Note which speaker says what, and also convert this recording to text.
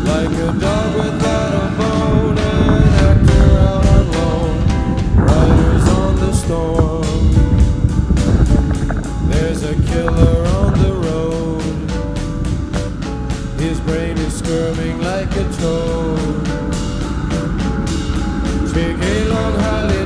Speaker 1: like a dog without a bone, an actor out on loan, riders on the storm. There's a killer on the road, his brain is squirming like a toad. Take a long holiday.